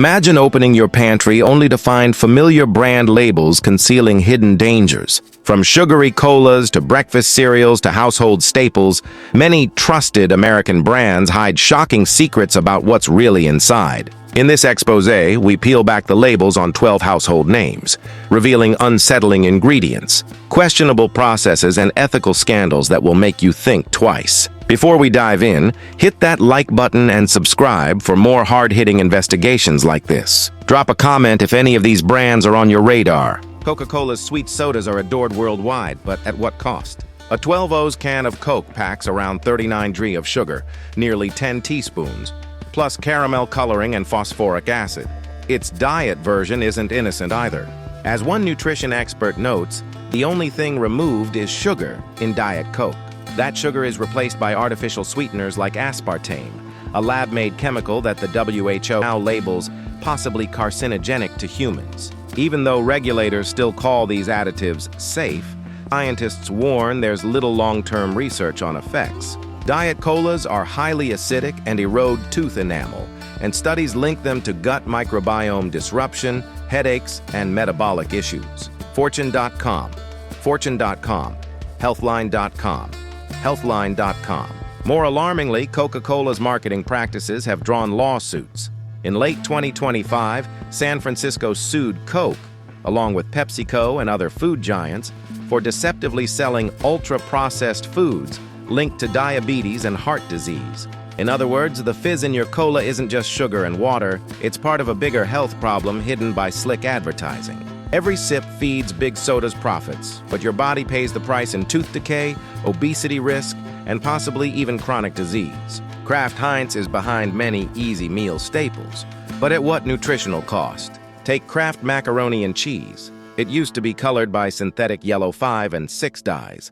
Imagine opening your pantry only to find familiar brand labels concealing hidden dangers. From sugary colas to breakfast cereals to household staples, many trusted American brands hide shocking secrets about what's really inside. In this exposé, we peel back the labels on 12 household names, revealing unsettling ingredients, questionable processes, and ethical scandals that will make you think twice. Before we dive in, hit that like button and subscribe for more hard-hitting investigations like this. Drop a comment if any of these brands are on your radar. Coca-Cola's sweet sodas are adored worldwide, but at what cost? A 12-oz can of Coke packs around 39 g of sugar, nearly 10 teaspoons, plus caramel coloring and phosphoric acid. Its diet version isn't innocent either. As one nutrition expert notes, the only thing removed is sugar in Diet Coke. That sugar is replaced by artificial sweeteners like aspartame, a lab-made chemical that the WHO now labels possibly carcinogenic to humans. Even though regulators still call these additives safe, scientists warn there's little long-term research on effects. Diet Colas are highly acidic and erode tooth enamel, and studies link them to gut microbiome disruption, headaches, and metabolic issues. Fortune.com, Healthline.com, Healthline.com. More alarmingly, Coca-Cola's marketing practices have drawn lawsuits. In late 2025, San Francisco sued Coke, along with PepsiCo and other food giants, for deceptively selling ultra-processed foods linked to diabetes and heart disease. In other words, the fizz in your cola isn't just sugar and water, it's part of a bigger health problem hidden by slick advertising. Every sip feeds big soda's profits, but your body pays the price in tooth decay, obesity risk, and possibly even chronic disease. Kraft Heinz is behind many easy meal staples, but at what nutritional cost? Take Kraft macaroni and cheese. It used to be colored by synthetic yellow 5 and 6 dyes,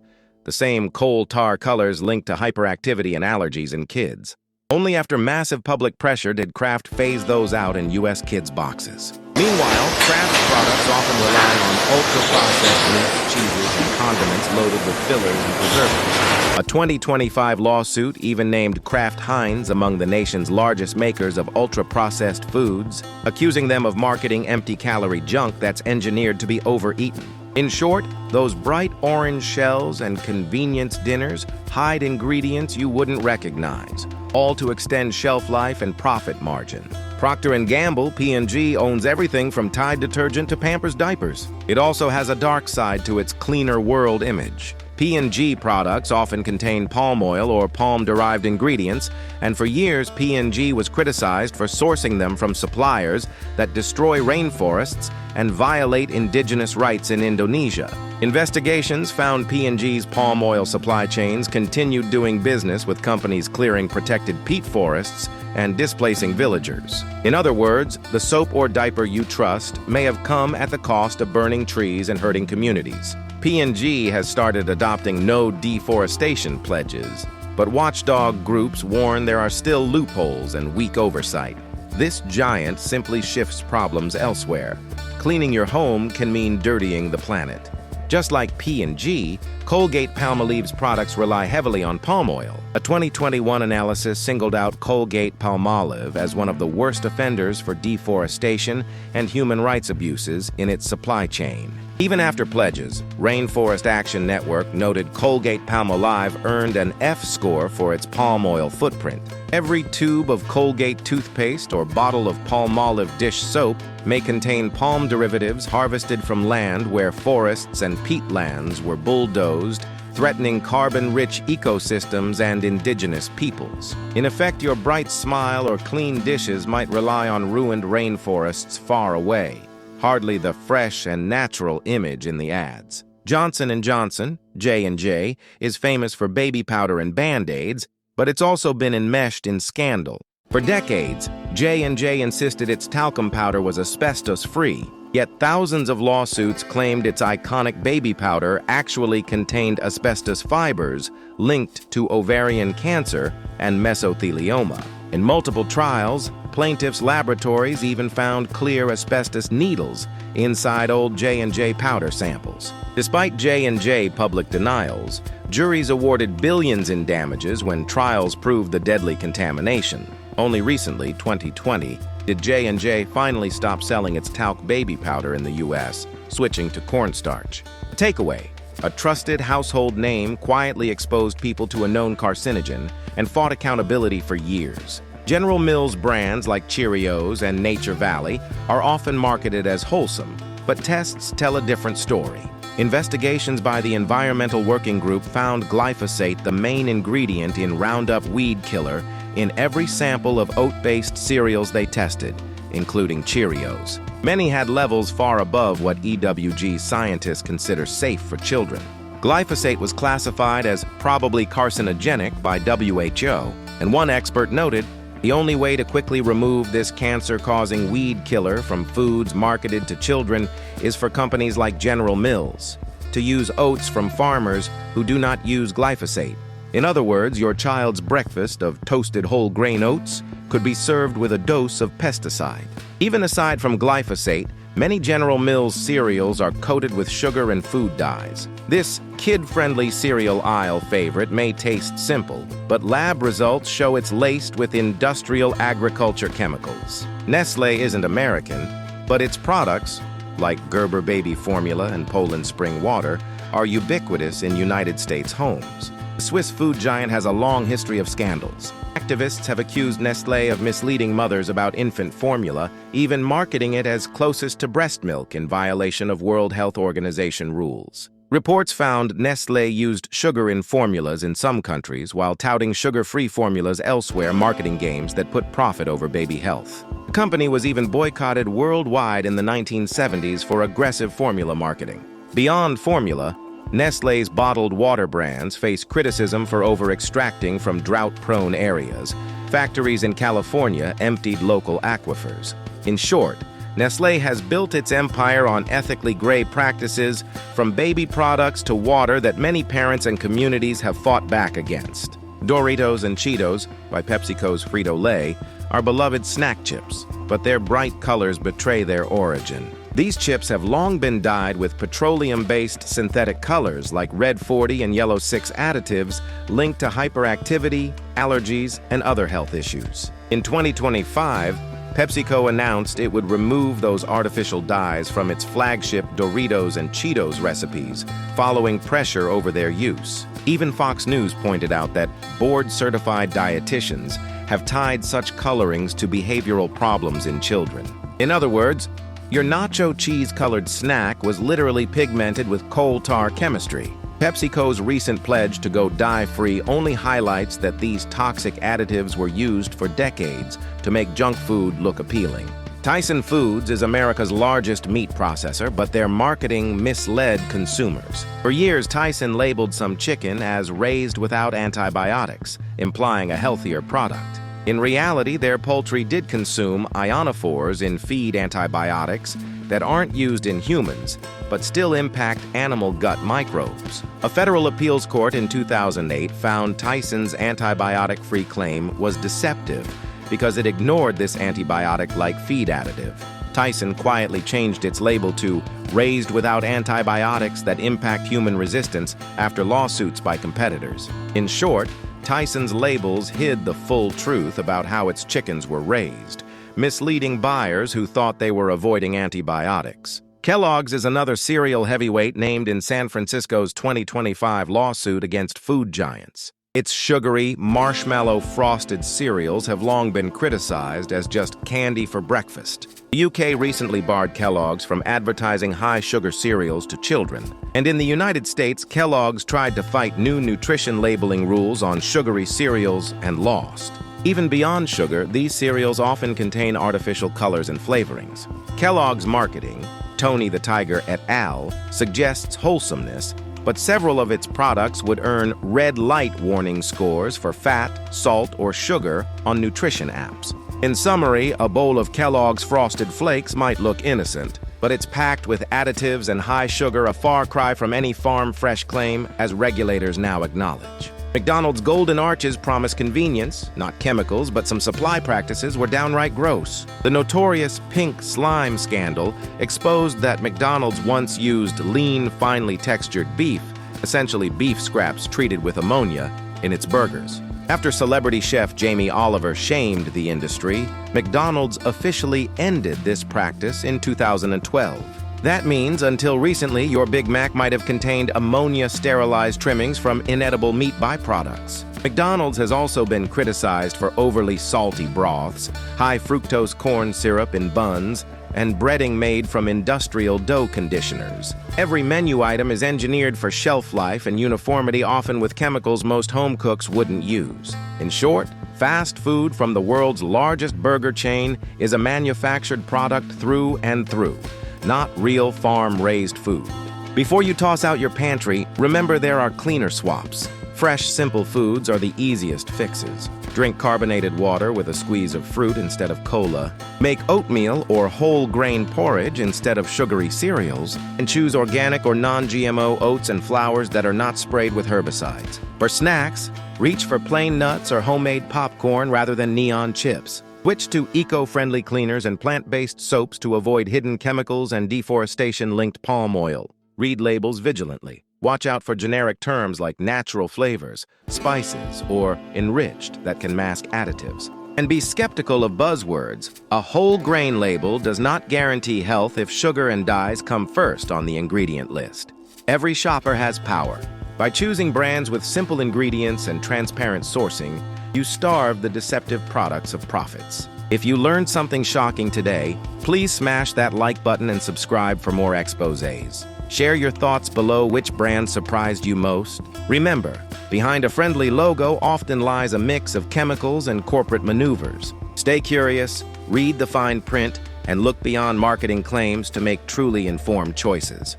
the same coal tar colors linked to hyperactivity and allergies in kids. Only after massive public pressure did Kraft phase those out in U.S. kids' boxes. Meanwhile, Kraft products often rely on ultra-processed meats, cheeses, and condiments loaded with fillers and preservatives. A 2025 lawsuit even named Kraft Heinz among the nation's largest makers of ultra-processed foods, accusing them of marketing empty-calorie junk that's engineered to be overeaten. In short, those bright orange shells and convenience dinners hide ingredients you wouldn't recognize, all to extend shelf life and profit margin. Procter & Gamble, P&G, owns everything from Tide detergent to Pampers diapers. It also has a dark side to its cleaner world image. P&G products often contain palm oil or palm-derived ingredients, and for years P&G was criticized for sourcing them from suppliers that destroy rainforests and violate indigenous rights in Indonesia. Investigations found P&G's palm oil supply chains continued doing business with companies clearing protected peat forests and displacing villagers. In other words, the soap or diaper you trust may have come at the cost of burning trees and hurting communities. P&G has started adopting no deforestation pledges, but watchdog groups warn there are still loopholes and weak oversight. This giant simply shifts problems elsewhere. Cleaning your home can mean dirtying the planet. Just like P&G, Colgate-Palmolive's products rely heavily on palm oil. A 2021 analysis singled out Colgate-Palmolive as one of the worst offenders for deforestation and human rights abuses in its supply chain. Even after pledges, Rainforest Action Network noted Colgate-Palmolive earned an F score for its palm oil footprint. Every tube of Colgate toothpaste or bottle of Palmolive dish soap may contain palm derivatives harvested from land where forests and peatlands were bulldozed, threatening carbon-rich ecosystems and indigenous peoples. In effect, your bright smile or clean dishes might rely on ruined rainforests far away. Hardly the fresh and natural image in the ads. Johnson & Johnson, J&J, is famous for baby powder and Band-Aids, but it's also been enmeshed in scandal. For decades, J&J insisted its talcum powder was asbestos-free, yet thousands of lawsuits claimed its iconic baby powder actually contained asbestos fibers linked to ovarian cancer and mesothelioma. In multiple trials, plaintiffs' laboratories even found clear asbestos needles inside old J&J powder samples. Despite J&J public denials, juries awarded billions in damages when trials proved the deadly contamination. Only recently, 2020, did J&J finally stop selling its talc baby powder in the US, switching to cornstarch. Takeaway: a trusted household name quietly exposed people to a known carcinogen and fought accountability for years. General Mills brands like Cheerios and Nature Valley are often marketed as wholesome, but tests tell a different story. Investigations by the Environmental Working Group found glyphosate the main ingredient in Roundup weed killer in every sample of oat-based cereals they tested, including Cheerios. Many had levels far above what EWG scientists consider safe for children. Glyphosate was classified as probably carcinogenic by WHO, and one expert noted, the only way to quickly remove this cancer-causing weed killer from foods marketed to children is for companies like General Mills to use oats from farmers who do not use glyphosate. In other words, your child's breakfast of toasted whole grain oats could be served with a dose of pesticide. Even aside from glyphosate, many General Mills cereals are coated with sugar and food dyes. This kid-friendly cereal aisle favorite may taste simple, but lab results show it's laced with industrial agriculture chemicals. Nestlé isn't American, but its products, like Gerber baby formula and Poland spring water, are ubiquitous in United States homes. The Swiss food giant has a long history of scandals. Activists have accused Nestlé of misleading mothers about infant formula, even marketing it as closest to breast milk in violation of World Health Organization rules. Reports found Nestlé used sugar in formulas in some countries while touting sugar-free formulas elsewhere, marketing games that put profit over baby health. The company was even boycotted worldwide in the 1970s for aggressive formula marketing. Beyond formula, Nestlé's bottled water brands face criticism for over-extracting from drought-prone areas. Factories in California emptied local aquifers. In short, Nestlé has built its empire on ethically gray practices, from baby products to water that many parents and communities have fought back against. Doritos and Cheetos, by PepsiCo's Frito-Lay, are beloved snack chips, but their bright colors betray their origin. These chips have long been dyed with petroleum-based synthetic colors like Red 40 and Yellow 6 additives linked to hyperactivity, allergies, and other health issues. In 2025, PepsiCo announced it would remove those artificial dyes from its flagship Doritos and Cheetos recipes, following pressure over their use. Even Fox News pointed out that board-certified dietitians have tied such colorings to behavioral problems in children. In other words, your nacho cheese-colored snack was literally pigmented with coal tar chemistry. PepsiCo's recent pledge to go dye-free only highlights that these toxic additives were used for decades to make junk food look appealing. Tyson Foods is America's largest meat processor, but their marketing misled consumers. For years, Tyson labeled some chicken as raised without antibiotics, implying a healthier product. In reality, their poultry did consume ionophores in feed antibiotics that aren't used in humans, but still impact animal gut microbes. A federal appeals court in 2008 found Tyson's antibiotic-free claim was deceptive because it ignored this antibiotic-like feed additive. Tyson quietly changed its label to raised without antibiotics that impact human resistance after lawsuits by competitors. In short, Tyson's labels hid the full truth about how its chickens were raised, misleading buyers who thought they were avoiding antibiotics. Kellogg's is another cereal heavyweight named in San Francisco's 2025 lawsuit against food giants. Its sugary, marshmallow-frosted cereals have long been criticized as just candy for breakfast. The UK recently barred Kellogg's from advertising high-sugar cereals to children. And in the United States, Kellogg's tried to fight new nutrition labeling rules on sugary cereals and lost. Even beyond sugar, these cereals often contain artificial colors and flavorings. Kellogg's marketing, Tony the Tiger et al., suggests wholesomeness, but several of its products would earn red light warning scores for fat, salt, or sugar on nutrition apps. In summary, a bowl of Kellogg's Frosted Flakes might look innocent, but it's packed with additives and high sugar, a far cry from any farm fresh claim, as regulators now acknowledge. McDonald's Golden Arches promise convenience, not chemicals, but some supply practices were downright gross. The notorious pink slime scandal exposed that McDonald's once used lean, finely textured beef, essentially beef scraps treated with ammonia, in its burgers. After celebrity chef Jamie Oliver shamed the industry, McDonald's officially ended this practice in 2012. That means, until recently, your Big Mac might have contained ammonia-sterilized trimmings from inedible meat byproducts. McDonald's has also been criticized for overly salty broths, high-fructose corn syrup in buns, and breading made from industrial dough conditioners. Every menu item is engineered for shelf life and uniformity, often with chemicals most home cooks wouldn't use. In short, fast food from the world's largest burger chain is a manufactured product through and through, not real farm-raised food. Before you toss out your pantry, remember there are cleaner swaps. Fresh, simple foods are the easiest fixes. Drink carbonated water with a squeeze of fruit instead of cola. Make oatmeal or whole grain porridge instead of sugary cereals. And choose organic or non-GMO oats and flours that are not sprayed with herbicides. For snacks, reach for plain nuts or homemade popcorn rather than neon chips. Switch to eco-friendly cleaners and plant-based soaps to avoid hidden chemicals and deforestation-linked palm oil. Read labels vigilantly. Watch out for generic terms like natural flavors, spices, or enriched that can mask additives. And be skeptical of buzzwords. A whole grain label does not guarantee health if sugar and dyes come first on the ingredient list. Every shopper has power. By choosing brands with simple ingredients and transparent sourcing, you starve the deceptive products of profits. If you learned something shocking today, please smash that like button and subscribe for more exposés. Share your thoughts below. Which brand surprised you most? Remember, behind a friendly logo often lies a mix of chemicals and corporate maneuvers. Stay curious, read the fine print, and look beyond marketing claims to make truly informed choices.